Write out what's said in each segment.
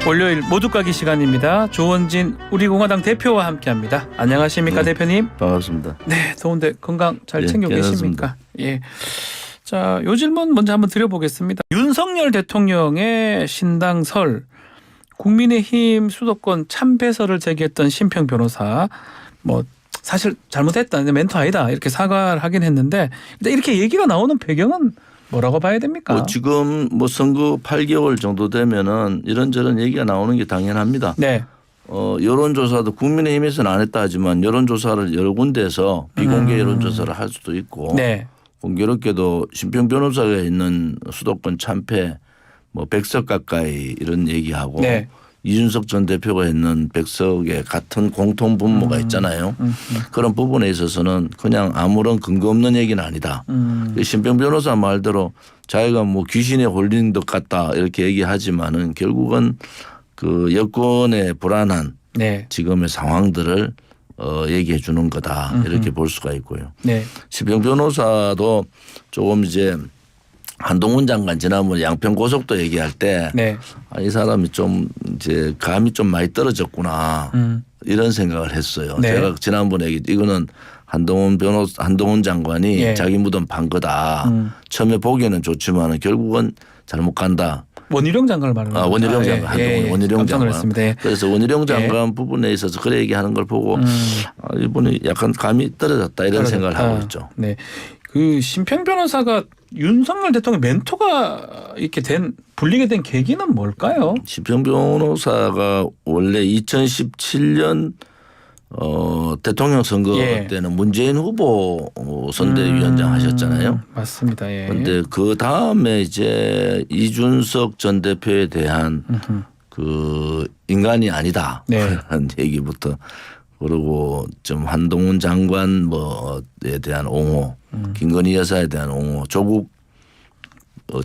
월요일 모두 가기 시간입니다. 조원진 우리공화당 대표와 함께합니다. 안녕하십니까, 네, 대표님? 반갑습니다. 네, 더운데 건강 잘 챙겨 계십니까? 괜찮습니다. 예. 자, 요 질문 먼저 한번 드려보겠습니다. 윤석열 대통령의 신당설, 국민의힘 수도권 참배설을 제기했던 심평 변호사, 뭐 사실 잘못했다, 멘토 아니다 이렇게 사과를 하긴 했는데, 근데 이렇게 얘기가 나오는 배경은 뭐라고 봐야 됩니까? 지금 선거 8개월 정도 되면은 이런저런 얘기가 나오는 게 당연합니다. 네. 여론조사도 국민의힘에서는 안 했다 하지만 여론조사를 여러 군데에서 비공개 여론조사를 할 수도 있고, 네. 공교롭게도 심평 변호사가 있는 수도권 참패 100석 가까이 이런 얘기하고, 네. 이준석 전 대표가 있는 100석의 같은 공통 분모가 있잖아요. 그런 부분에 있어서는 그냥 아무런 근거 없는 얘기는 아니다. 심평 변호사 말대로 자기가 귀신에 홀린 것 같다 이렇게 얘기하지만은 결국은 그 여권의 불안한 네. 지금의 상황들을 얘기해 주는 거다 이렇게 볼 수가 있고요. 네. 심평 변호사도 조금 이제 한동훈 장관 지난번 양평 고속도 얘기할 때 이 사람이 좀 이제 감이 좀 많이 떨어졌구나 이런 생각을 했어요. 네. 제가 지난번에 이거는 한동훈 장관이 자기 무덤 판 거다. 처음에 보기에는 좋지만 결국은 잘못 간다. 원희룡 장관을 말하는 거죠. 원희룡 장관, 한동훈 원희룡 장관. 놀랐습니다. 그래서 원희룡 장관 부분에 있어서 그래 얘기하는 걸 보고 이분이 약간 감이 떨어졌다 이런 생각을 하고 있죠. 네. 그 심평 변호사가 윤석열 대통령 멘토가 이렇게 불리게 된 계기는 뭘까요? 심평 변호사가 원래 2017년 대통령 선거 때는 문재인 후보 선대위원장 하셨잖아요. 맞습니다. 예. 그런데 그 다음에 이제 이준석 전 대표에 대한 그 인간이 아니다 하는 얘기부터, 그리고 좀 한동훈 장관 뭐에 대한 옹호, 김건희 여사에 대한 옹호, 조국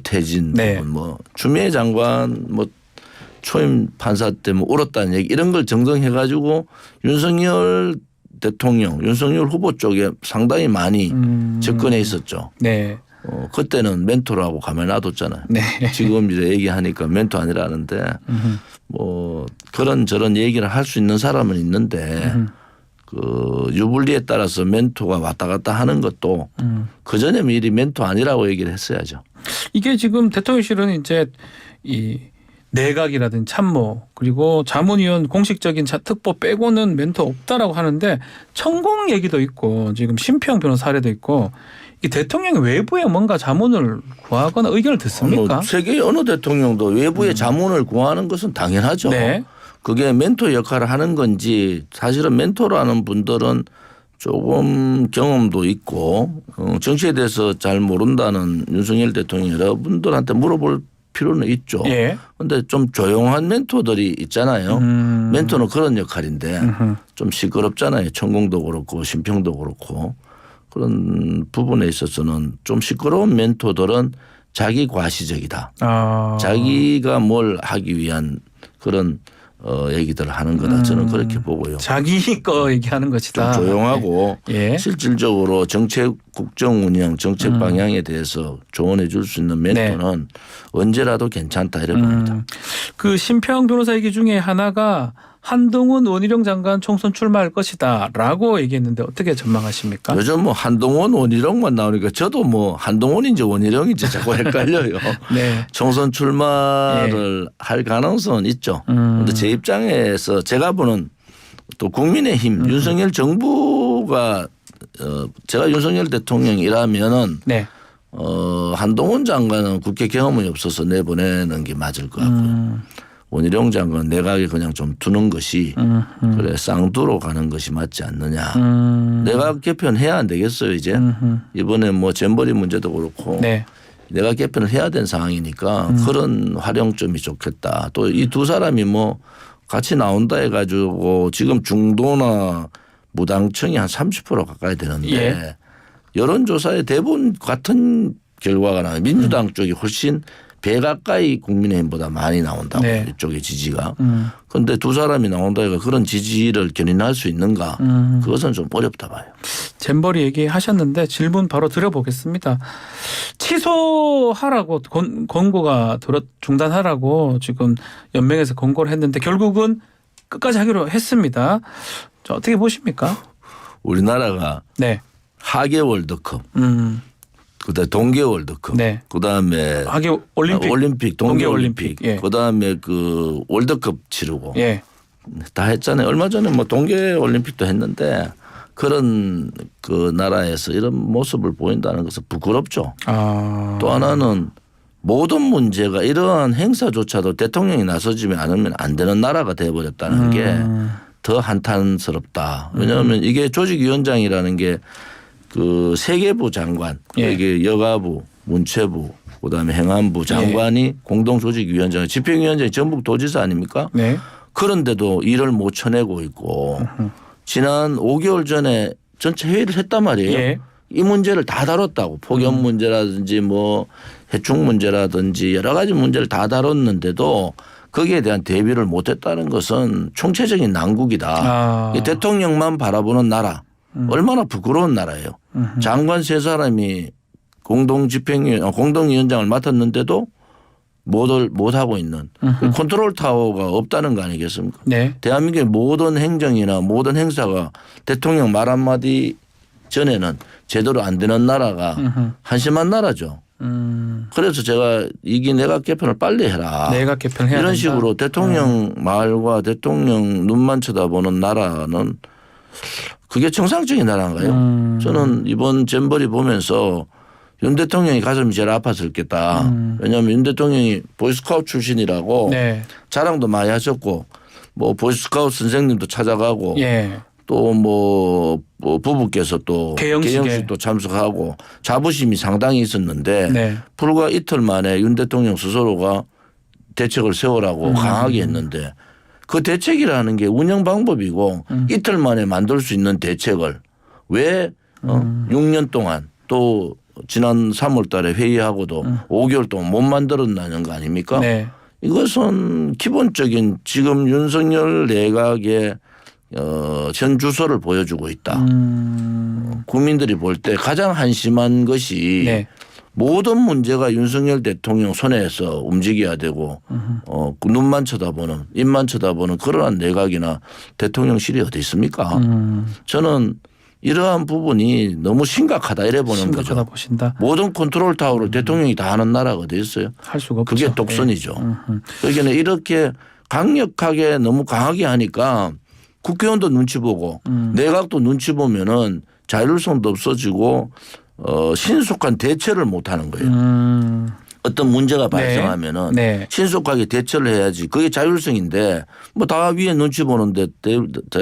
퇴진 부분, 추미애 장관 초임 판사 때문에 울었다는 얘기 이런 걸 정정해 가지고 윤석열 대통령, 윤석열 후보 쪽에 상당히 많이 접근해 있었죠. 네. 그때는 멘토라고 가만히 놔뒀잖아요. 네. 지금 이제 얘기하니까 멘토 아니라는데 그런 저런 얘기를 할 수 있는 사람은 있는데 그 유불리에 따라서 멘토가 왔다 갔다 하는 것도 그 전에 미리 멘토 아니라고 얘기를 했어야죠. 이게 지금 대통령실은 이제 이 내각이라든지 참모 그리고 자문위원 공식적인 특보 빼고는 멘토 없다라고 하는데, 천공 얘기도 있고 지금 심평 변호사 사례도 있고, 이 대통령이 외부에 뭔가 자문을 구하거나 의견을 듣습니까? 세계 어느 대통령도 외부에 자문을 구하는 것은 당연하죠. 네. 그게 멘토 역할을 하는 건지, 사실은 멘토라는 분들은 조금 경험도 있고 정치에 대해서 잘 모른다는 윤석열 대통령 여러분들한테 물어볼 필요는 있죠. 그런데 좀 조용한 멘토들이 있잖아요. 멘토는 그런 역할인데 좀 시끄럽잖아요. 천공도 그렇고 심평도 그렇고. 그런 부분에 있어서는 좀 시끄러운 멘토들은 자기 과시적이다. 자기가 뭘 하기 위한 그런 얘기들을 하는 거다. 저는 그렇게 보고요. 자기 거 얘기하는 것이다. 좀 조용하고 실질적으로 정책 국정 운영, 정책 방향에 대해서 조언해 줄 수 있는 멘토는 언제라도 괜찮다 이렇게 봅니다. 그 심평 변호사 얘기 중에 하나가 한동훈 원희룡 장관 총선 출마할 것이다라고 얘기했는데 어떻게 전망하십니까? 요즘 한동훈 원희룡만 나오니까 저도 한동훈인지 원희룡인지 자꾸 헷갈려요. 총선 출마를 할 가능성은 있죠. 그런데 제 입장에서 제가 보는 또 국민의힘 윤석열 정부가 제가 윤석열 대통령이라면은 한동훈 장관은 국회 경험이 없어서 내보내는 게 맞을 것 같고요. 원희룡 장관 내각에 그냥 좀 두는 것이 그래 쌍두로 가는 것이 맞지 않느냐. 내각 개편해야 안 되겠어요 이제. 이번에 잼버리 문제도 그렇고 내각 개편을 해야 되는 상황이니까 그런 활용점이 좋겠다. 또 이 두 사람이 같이 나온다 해가지고 지금 중도나 무당층이 한 30% 가까이 되는데 여론조사에 대부분 같은 결과가 나요. 민주당 쪽이 훨씬 배 가까이 국민의힘보다 많이 나온다고 네. 이쪽의 지지가. 그런데 두 사람이 나온다니까 그런 지지를 견인할 수 있는가 그것은 좀 어렵다 봐요. 잼버리 얘기하셨는데 질문 바로 드려보겠습니다. 취소하라고 권고가 중단하라고 지금 연맹에서 권고를 했는데 결국은 끝까지 하기로 했습니다. 자, 어떻게 보십니까? 우리나라가 네. 하계 월드컵, 그다음에 동계 월드컵, 네. 그다음에 하계 올림픽, 동계 올림픽, 예. 그다음에 그 월드컵 치르고 예. 다 했잖아요. 얼마 전에 뭐 동계 올림픽도 했는데 그런 그 나라에서 이런 모습을 보인다는 것은 부끄럽죠. 또 하나는 모든 문제가 이러한 행사조차도 대통령이 나서지면 않으면 안 되는 나라가 돼버렸다는 게 더 한탄스럽다. 왜냐하면 이게 조직위원장이라는 게 그 세계부 장관, 예. 이게 여가부, 문체부, 그다음에 행안부 장관이 예. 공동조직위원장, 집행위원장이 전북 도지사 아닙니까? 네. 그런데도 일을 못 쳐내고 있고 지난 5개월 전에 전체 회의를 했단 말이에요. 예. 이 문제를 다 다뤘다고. 폭염 문제라든지 뭐 해충 문제라든지 여러 가지 문제를 다 다뤘는데도 거기에 대한 대비를 못했다는 것은 총체적인 난국이다. 대통령만 바라보는 나라. 얼마나 부끄러운 나라예요. 장관 세 사람이 공동위원장을 맡았는데도 못 하고 있는 컨트롤 타워가 없다는 거 아니겠습니까? 네. 대한민국의 모든 행정이나 모든 행사가 대통령 말 한마디 전에는 제대로 안 되는 나라가 한심한 나라죠. 그래서 제가 이기 내각 개편을 빨리 해라. 내각 개편 해야 이런 된다. 식으로 대통령 말과 대통령 눈만 쳐다보는 나라는 그게 정상적인 나라인가요? 저는 이번 잼버리 보면서 윤 대통령이 가슴이 제일 아팠었겠다. 왜냐하면 윤 대통령이 보이스카우트 출신이라고 네. 자랑도 많이 하셨고 뭐 보이스카우트 선생님도 찾아가고 예. 또 뭐 부부께서 또 개영식도 참석하고 자부심이 상당히 있었는데 네. 불과 이틀 만에 윤 대통령 스스로가 대책을 세우라고 강하게 했는데 그 대책이라는 게 운영 방법이고 이틀 만에 만들 수 있는 대책을 왜 6년 동안 또 지난 3월 달에 회의하고도 5개월 동안 못 만들었다는 거 아닙니까? 네. 이것은 기본적인 지금 윤석열 내각의 현 주소를 보여주고 있다. 국민들이 볼 때 가장 한심한 것이 네. 모든 문제가 윤석열 대통령 손에서 움직여야 되고 그 눈만 쳐다보는 입만 쳐다보는 그러한 내각이나 대통령실이 어디 있습니까? 저는 이러한 부분이 너무 심각하다 이래 보는 거죠. 심각하다 보신다. 모든 컨트롤 타워를 대통령이 다 하는 나라가 어디 있어요? 할 수가 없죠. 그게 독선이죠. 그러니까 이렇게 강력하게 너무 강하게 하니까 국회의원도 눈치 보고 내각도 눈치 보면은 자율성도 없어지고 신속한 대처를 못 하는 거예요. 어떤 문제가 발생하면은 네. 신속하게 대처를 해야지 그게 자율성인데 뭐 다 위에 눈치 보는데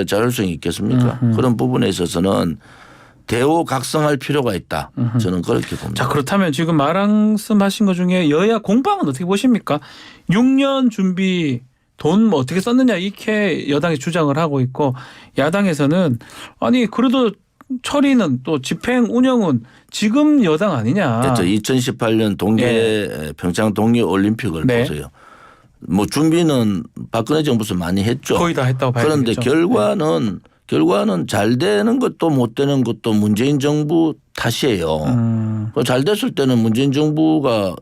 자율성이 있겠습니까? 그런 부분에 있어서는 대우각성할 필요가 있다. 저는 그렇게 봅니다. 자, 그렇다면 지금 말씀하신 것 중에 여야 공방은 어떻게 보십니까? 6년 준비 돈 뭐 어떻게 썼느냐 이렇게 여당이 주장을 하고 있고 야당에서는 아니 그래도 처리는 또 집행 운영은 지금 여당 아니냐. 그렇죠. 2018년 동계 평창 동계 올림픽을 네. 보세요. 뭐 준비는 박근혜 정부에서 많이 했죠. 거의 다 했다고 봐야 그런데 되겠죠. 결과는 잘 되는 것도 못 되는 것도 문재인 정부 탓이에요. 잘 됐을 때는 문재인 정부가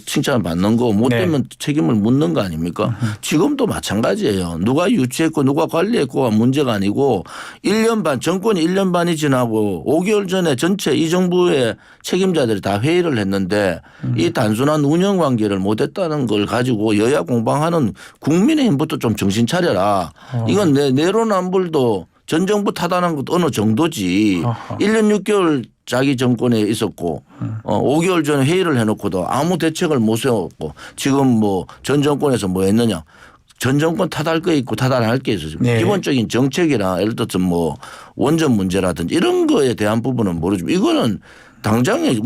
칭찬을 받는 거 못 되면 책임을 묻는 거 아닙니까? 지금도 마찬가지예요. 누가 유치했고 누가 관리했고가 문제가 아니고 1년 반 정권이 1년 반이 지나고 5개월 전에 전체 이 정부의 책임자들이 다 회의를 했는데 이 단순한 운영 관계를 못했다는 걸 가지고 여야 공방하는 국민의힘부터 좀 정신 차려라. 이건 내로남불도 전 정부 타단한 것도 어느 정도지. 1년 6개월 자기 정권에 있었고 5개월 전에 회의를 해놓고도 아무 대책을 못 세웠고 지금 뭐 전 정권에서 뭐 했느냐. 전 정권 탓할 거 있고 탓 안 할 게 있어요. 네. 기본적인 정책이나 예를 들어서 뭐 원전 문제라든지 이런 거에 대한 부분은 모르지만 이거는 당장의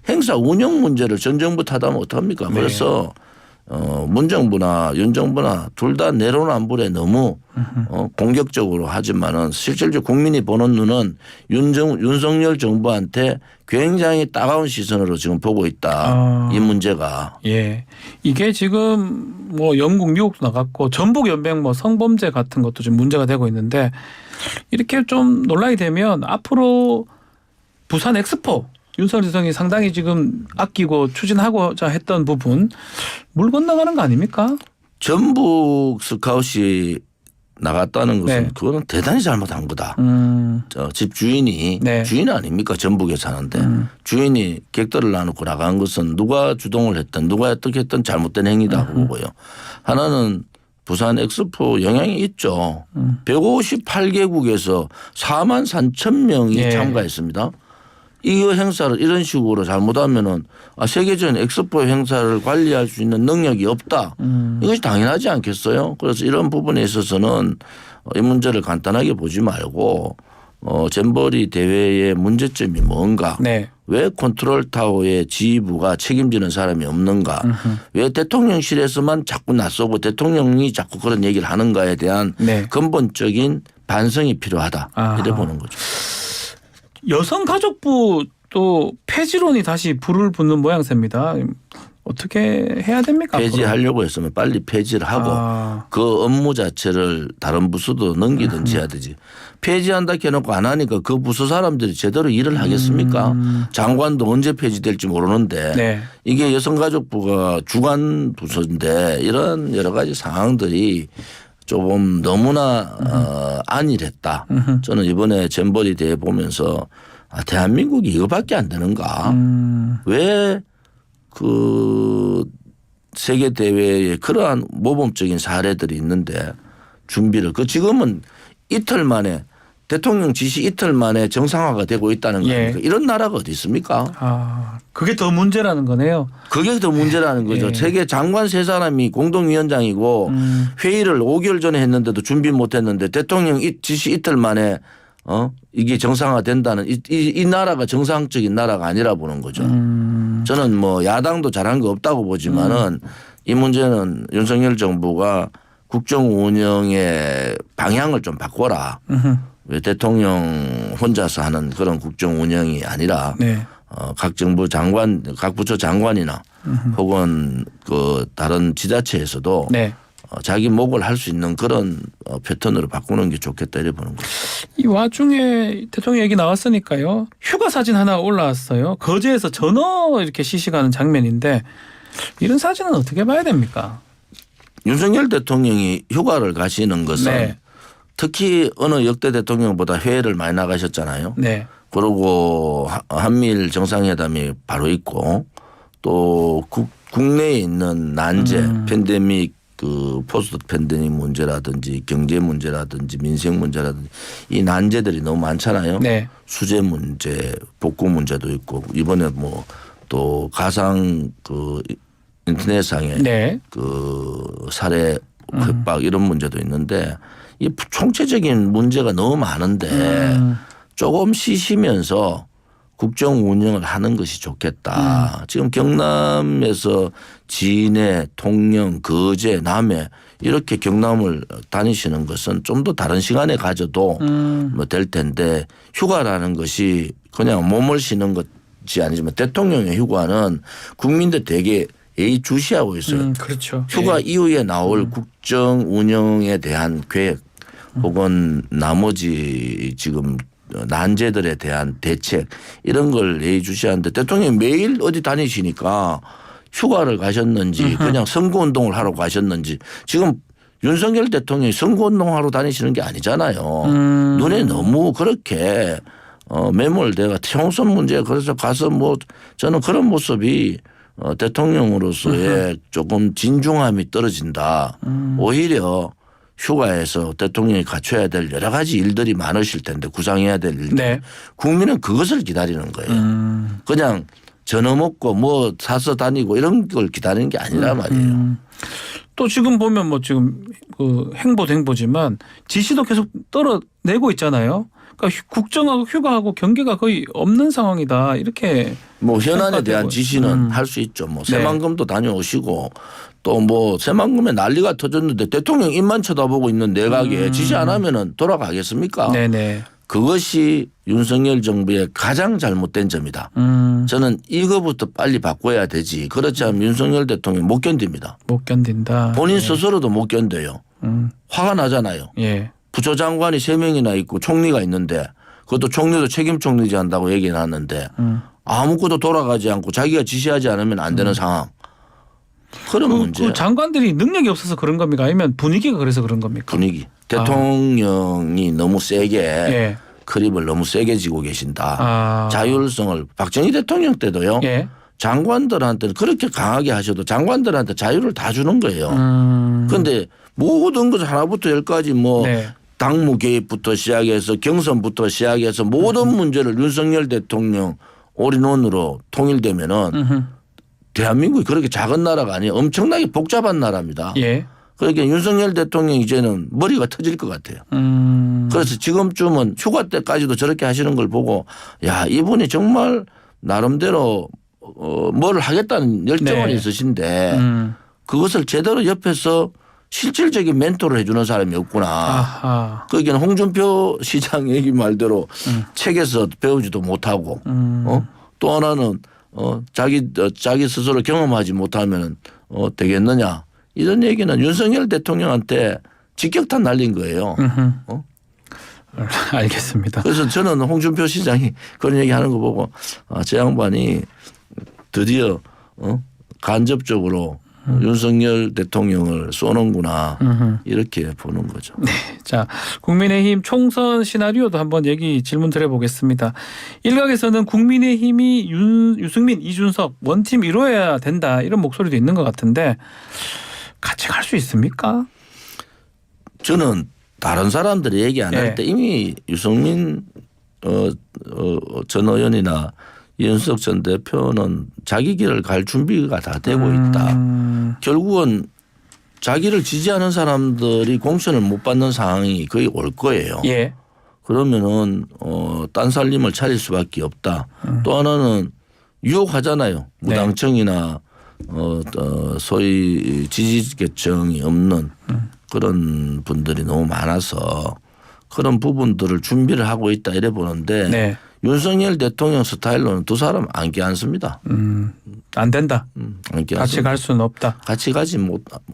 행사 운영 문제를 전 정부 탓하면 어떡합니까? 네. 그래서 문정부나 윤 정부나 둘 다 내로남불에 너무 공격적으로 하지만은 실질적으로 국민이 보는 눈은 윤석열 정부한테 굉장히 따가운 시선으로 지금 보고 있다. 이 문제가. 예. 이게 지금 뭐 영국, 미국도 나갔고 전북 연맹 뭐 성범죄 같은 것도 지금 문제가 되고 있는데 이렇게 좀 논란이 되면 앞으로 부산 엑스포 윤석열 대통령이 상당히 지금 아끼고 추진하고자 했던 부분 물 건너가는 거 아닙니까? 전북 스카웃이 나갔다는 것은 네. 그거는 대단히 잘못한 거다. 집 주인이 네. 주인 아닙니까? 전북에 사는데 주인이 객들을 나누고 나간 것은 누가 주동을 했든 누가 어떻게 했든 잘못된 행위다 보고요. 하나는 부산 엑스포 영향이 있죠. 158개국에서 4만 3천 명이 예. 참가했습니다. 이 행사를 이런 식으로 잘못하면은 세계적인 엑스포 행사를 관리할 수 있는 능력이 없다. 이것이 당연하지 않겠어요? 그래서 이런 부분에 있어서는 이 문제를 간단하게 보지 말고 잼버리 대회의 문제점이 뭔가. 네. 왜 컨트롤 타워의 지휘부가 책임지는 사람이 없는가. 왜 대통령실에서만 자꾸 나서고 대통령이 자꾸 그런 얘기를 하는가에 대한 네. 근본적인 반성이 필요하다. 이래 보는 거죠. 여성가족부 또 폐지론이 다시 불을 붙는 모양새입니다. 어떻게 해야 됩니까? 폐지하려고 했으면 빨리 폐지를 하고 그 업무 자체를 다른 부서도 넘기든지 해야 되지. 폐지한다 해놓고 안 하니까 그 부서 사람들이 제대로 일을 하겠습니까? 장관도 언제 폐지될지 모르는데 네. 이게 여성가족부가 주관 부서인데 이런 여러 가지 상황들이 조금 너무나 안일했다. 저는 이번에 잼버리 대회 보면서 대한민국이 이거밖에 안 되는가. 왜 그 세계 대회에 그러한 모범적인 사례들이 있는데 준비를 지금은 이틀 만에 대통령 지시 이틀 만에 정상화가 되고 있다는 거 아닙니까? 이런 나라가 어디 있습니까? 그게 더 문제라는 거네요. 그게 더 문제라는 거죠. 예. 세계 장관 세 사람이 공동위원장이고 회의를 5개월 전에 했는데도 준비 못 했는데 대통령 지시 이틀 만에 이게 정상화된다는 이 나라가 정상적인 나라가 아니라 보는 거죠. 저는 뭐 야당도 잘한 거 없다고 보지만은 이 문제는 윤석열 정부가 국정 운영의 방향을 좀 바꿔라. 왜 대통령 혼자서 하는 그런 국정 운영이 아니라 네. 각 정부 장관, 각 부처 장관이나 혹은 그 다른 지자체에서도 네. 자기 몫을 할 수 있는 그런 패턴으로 바꾸는 게 좋겠다 이래 보는 거죠. 이 와중에 대통령 얘기 나왔으니까요. 휴가 사진 하나 올라왔어요. 거제에서 전어 이렇게 시식하는 장면인데 이런 사진은 어떻게 봐야 됩니까? 윤석열 대통령이 휴가를 가시는 것은 네. 특히 어느 역대 대통령보다 해외를 많이 나가셨잖아요. 네. 그리고 한미일 정상회담이 바로 있고 또 국내에 있는 난제 팬데믹 그 포스트 팬데믹 문제라든지 경제 문제라든지 민생 문제라든지 이 난제들이 너무 많잖아요. 네. 수재 문제, 복구 문제도 있고 이번에 뭐 또 가상 그 인터넷상에 네. 그 살해 협박 이런 문제도 있는데 이 총체적인 문제가 너무 많은데 조금 쉬시면서 국정 운영을 하는 것이 좋겠다. 지금 경남에서 진해, 통영, 거제, 남해 이렇게 경남을 다니시는 것은 좀 더 다른 시간에 가져도 뭐 될 텐데 휴가라는 것이 그냥 몸을 쉬는 것이 아니지만 대통령의 휴가는 국민들 되게 예의주시하고 있어요. 그렇죠. 휴가 이후에 나올 국정 운영에 대한 계획 혹은 나머지 지금 난제들에 대한 대책 이런 걸 예의주시하는데 대통령이 매일 어디 다니시니까 휴가를 가셨는지 그냥 선거운동을 하러 가셨는지 지금 윤석열 대통령이 선거운동하러 다니시는 게 아니잖아요. 눈에 너무 그렇게 매몰돼가 총선 문제에 그래서 가서 뭐 저는 그런 모습이 대통령으로서의 조금 진중함이 떨어진다. 오히려 휴가에서 대통령이 갖춰야 될 여러 가지 일들이 많으실 텐데 구상해야 될 일들. 네. 국민은 그것을 기다리는 거예요. 그냥 전어 먹고 뭐 사서 다니고 이런 걸 기다리는 게 아니라 말이에요. 또 지금 보면 뭐 지금 그 행보지만 지시도 계속 떨어내고 있잖아요. 그러니까 국정하고 휴가하고 경계가 거의 없는 상황이다. 이렇게 뭐 현안에 대한 평가되고. 지시는 할 수 있죠. 뭐 네. 새만금도 다녀오시고 또 뭐 새만금에 난리가 터졌는데 대통령 입만 쳐다보고 있는 내각에 지시 안 하면은 돌아가겠습니까? 네네. 그것이 윤석열 정부의 가장 잘못된 점이다. 저는 이거부터 빨리 바꿔야 되지. 그렇지 않으면 윤석열 대통령 못 견딥니다. 못 견딘다. 본인 예. 스스로도 못 견뎌요. 화가 나잖아요. 예. 부처장관이 3명이나 있고 총리가 있는데 그것도 총리도 책임 총리제 한다고 얘기는 하는데 아무것도 돌아가지 않고 자기가 지시하지 않으면 안 되는 상황. 그런 문제. 그 장관들이 능력이 없어서 그런 겁니까? 아니면 분위기가 그래서 그런 겁니까? 분위기. 대통령이 너무 세게 예. 크립을 너무 세게 지고 계신다. 아. 자율성을 박정희 대통령 때도요. 예. 장관들한테는 그렇게 강하게 하셔도 장관들한테 자유를 다 주는 거예요. 그런데 모든 것 하나부터 열까지 뭐 네. 당무 개입부터 시작해서 경선부터 시작해서 모든 문제를 윤석열 대통령 올인원으로 통일되면은 대한민국이 그렇게 작은 나라가 아니에요. 엄청나게 복잡한 나라입니다. 예. 그러니까 윤석열 대통령 이제는 머리가 터질 것 같아요. 그래서 지금쯤은 휴가 때까지도 저렇게 하시는 걸 보고 야 이분이 정말 나름대로 뭘 하겠다는 열정은 네. 있으신데 그것을 제대로 옆에서 실질적인 멘토를 해주는 사람이 없구나. 아하. 그러니까 홍준표 시장 얘기 말대로 책에서 배우지도 못하고 또 하나는 자기 스스로 경험하지 못하면 되겠느냐. 이런 얘기는 윤석열 대통령한테 직격탄 날린 거예요. 알겠습니다. 그래서 저는 홍준표 시장이 그런 얘기하는 거 보고 저 양반이 드디어 간접적으로 윤석열 대통령을 쏘는구나 이렇게 보는 거죠. 네. 자, 국민의힘 총선 시나리오도 한번 질문 드려보겠습니다. 일각에서는 국민의힘이 유승민, 이준석 원팀 이뤄야 된다 이런 목소리도 있는 것 같은데 같이 갈 수 있습니까? 저는 다른 사람들이 얘기 안 할 때 이미 유승민 전 의원이나 이준석 전 대표는 자기 길을 갈 준비가 다 되고 있다. 결국은 자기를 지지하는 사람들이 공천을 못 받는 상황이 거의 올 거예요. 예. 그러면은 딴 살림을 차릴 수밖에 없다. 또 하나는 유혹하잖아요. 무당청이나 소위 지지 계층이 없는 그런 분들이 너무 많아서 그런 부분들을 준비를 하고 있다 이래 보는데 네. 윤석열 대통령 스타일로는 두 사람 안 껴안습니다. 안 된다. 안 껴안습니다. 같이 갈 수는 없다.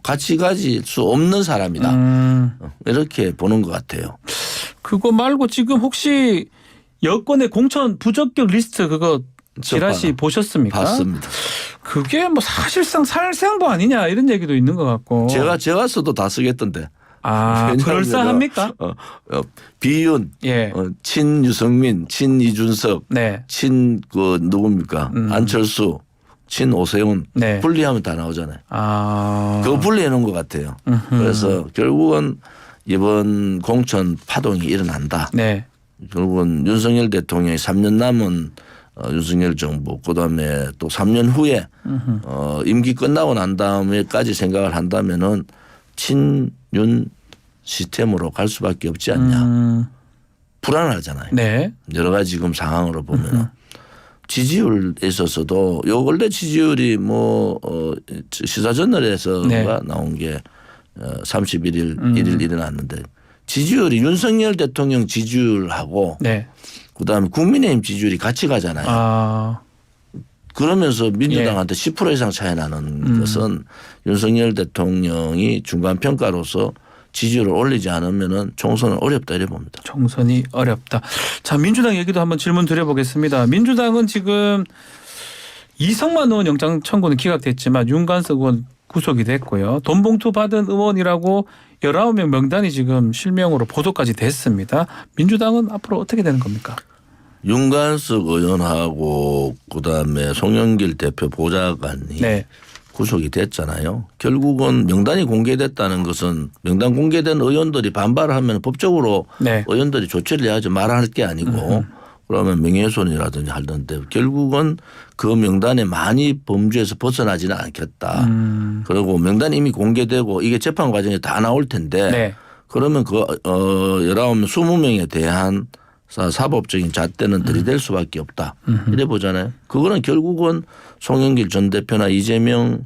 같이 가질 수 없는 사람이다. 이렇게 보는 것 같아요. 그거 말고 지금 혹시 여권의 공천 부적격 리스트 그거 지라시 보셨습니까? 봤습니다. 그게 뭐 사실상 살생부 아니냐 이런 얘기도 있는 것 같고. 제가 써도 다 쓰겠던데. 아, 그럴싸합니까? 비윤, 예. 친유승민, 친이준석, 네. 누굽니까? 안철수, 친오세훈 네. 분리하면 다 나오잖아요. 아. 그거 분리해 놓은 것 같아요. 그래서 결국은 이번 공천 파동이 일어난다. 네. 결국은 윤석열 대통령이 3년 남은 윤석열 정부 그다음에 또 3년 후에 임기 끝나고 난 다음에까지 생각을 한다면은 친윤 시스템으로 갈 수밖에 없지 않냐. 불안하잖아요. 네. 여러 가지 지금 상황으로 보면 지지율에 있어서도 요 근래 지지율이 시사저널에서가 네. 나온 게 31일 1일 일어났는데 지지율이 윤석열 대통령 지지율하고 네. 그다음에 국민의힘 지지율이 같이 가잖아요. 아. 그러면서 민주당한테 10% 이상 차이 나는 것은 윤석열 대통령이 중간 평가로서 지지율을 올리지 않으면은 총선은 어렵다 이래 봅니다. 총선이 어렵다. 자, 민주당 얘기도 한번 질문 드려보겠습니다. 민주당은 지금 이성만 의원 영장 청구는 기각됐지만 윤관석 의원 구속이 됐고요. 돈 봉투 받은 의원이라고 19명 명단이 지금 실명으로 보도까지 됐습니다. 민주당은 앞으로 어떻게 되는 겁니까? 윤관석 의원하고 그다음에 송영길 대표 보좌관이 네. 구속이 됐잖아요. 결국은 명단이 공개됐다는 것은 명단 공개된 의원들이 반발하면 법적으로 네. 의원들이 조치를 해야지 말할 게 아니고 그러면 명예훼손이라든지 하던데 결국은 그 명단에 많이 범죄에서 벗어나지는 않겠다. 그리고 명단이 이미 공개되고 이게 재판 과정에 다 나올 텐데 네. 그러면 19명, 20명에 대한 사법적인 잣대는 들이댈 수밖에 없다. 이래 보잖아요. 그거는 결국은 송영길 전 대표나 이재명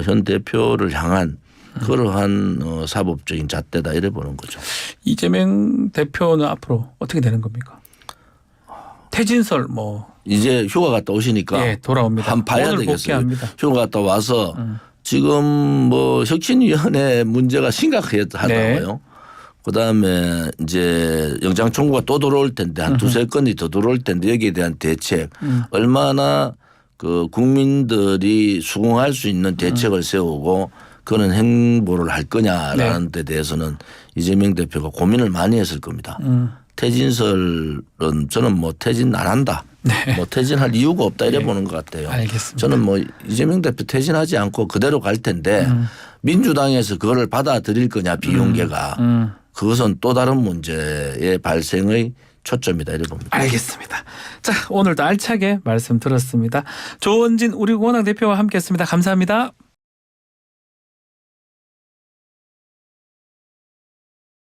현 대표를 향한 그러한 사법적인 잣대다 이래 보는 거죠. 이재명 대표는 앞으로 어떻게 되는 겁니까? 퇴진설 뭐 이제 휴가 갔다 오시니까 예, 돌아옵니다. 한 봐야 오늘 되겠어요. 복귀합니다. 휴가 갔다 와서 지금 뭐 혁신위원회 문제가 심각하다고요. 네. 그다음에 이제 영장 청구가 또 들어올 텐데 한 두세 건이 더 들어올 텐데 여기에 대한 대책 얼마나 그 국민들이 수긍할 수 있는 대책을 세우고 그런 행보를 할 거냐라는 데 대해서는 이재명 대표가 고민을 많이 했을 겁니다. 퇴진설은 저는 뭐 퇴진 안 한다. 네. 뭐 퇴진할 이유가 없다 이래 보는 것 같아요. 알겠습니다. 저는 뭐 이재명 대표 퇴진하지 않고 그대로 갈 텐데 민주당에서 그거를 받아들일 거냐 비용계가 그것은 또 다른 문제의 발생의 초점이다 이래 봅니다. 알겠습니다. 자, 오늘도 알차게 말씀 들었습니다. 조원진 우리공화당 대표와 함께했습니다. 감사합니다.